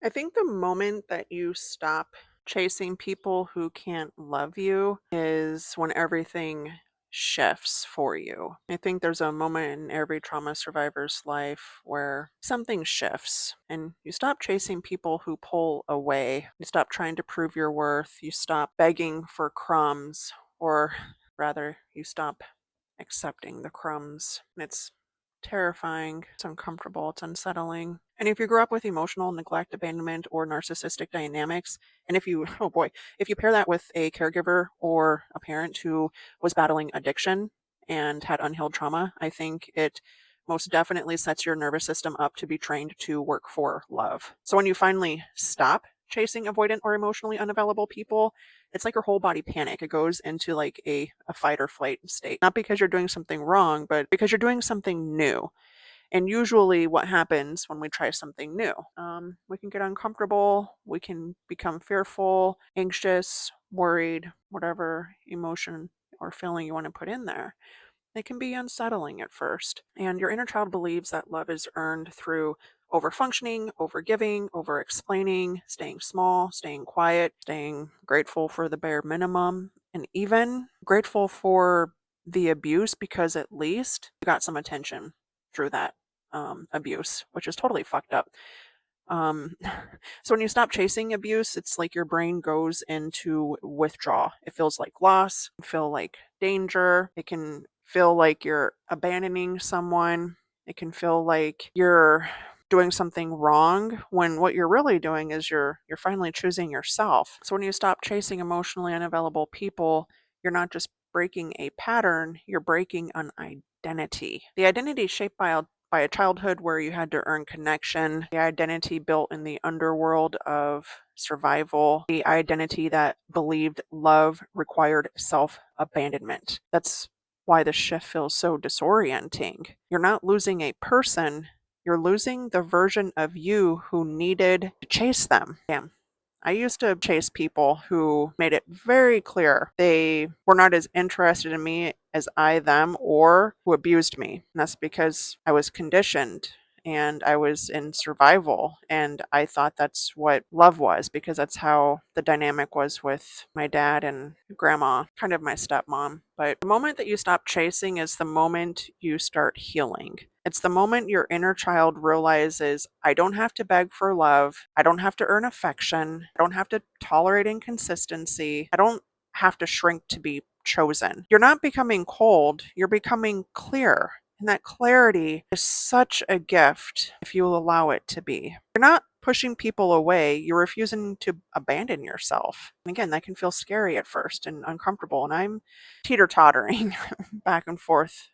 I think the moment that you stop chasing people who can't love you is when everything shifts for you. I think there's a moment in every trauma survivor's life where something shifts and you stop chasing people who pull away. You stop trying to prove your worth. You stop begging for crumbs, or rather, you stop accepting the crumbs. And it's terrifying, it's uncomfortable, it's unsettling. And if you grew up with emotional neglect, abandonment, or narcissistic dynamics, and if you, oh boy, if you pair that with a caregiver or a parent who was battling addiction and had unhealed trauma, I think it most definitely sets your nervous system up to be trained to work for love. So when you finally stop chasing avoidant or emotionally unavailable people, it's like your whole body panic. It goes into like a fight or flight state. Not because you're doing something wrong, but because you're doing something new. And usually, what happens when we try something new? We can get uncomfortable, we can become fearful, anxious, worried, whatever emotion or feeling you want to put in there. It can be unsettling at first. And your inner child believes that love is earned through overfunctioning, overgiving, over explaining, staying small, staying quiet, staying grateful for the bare minimum, and even grateful for the abuse because at least you got some attention through that abuse, which is totally fucked up. Um, so when you stop chasing abuse, it's like your brain goes into withdraw. It feels like loss, feel like danger. It can feel like you're abandoning someone. It can feel like you're doing something wrong when what you're really doing is you're finally choosing yourself. So when you stop chasing emotionally unavailable people, you're not just breaking a pattern, you're breaking an identity. The identity is shaped by a childhood where you had to earn connection, the identity built in the underworld of survival, the identity that believed love required self abandonment. That's why the shift feels so disorienting. You're not losing a person, you're losing the version of you who needed to chase them. Damn. I used to chase people who made it very clear they were not as interested in me as I them, or who abused me. And that's because I was conditioned and I was in survival, and I thought that's what love was because that's how the dynamic was with my dad and grandma, kind of my stepmom. But the moment that you stop chasing is the moment you start healing. It's the moment your inner child realizes, I don't have to beg for love. I don't have to earn affection. I don't have to tolerate inconsistency. I don't have to shrink to be chosen. You're not becoming cold, you're becoming clear. And that clarity is such a gift if you allow it to be. You're not pushing people away, you're refusing to abandon yourself. And again, that can feel scary at first and uncomfortable. And I'm teeter tottering back and forth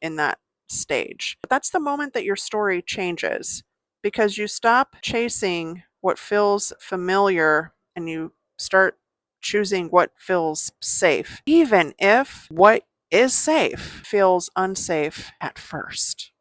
in that stage. But that's the moment that your story changes because you stop chasing what feels familiar and you start choosing what feels safe, even if what is safe feels unsafe at first.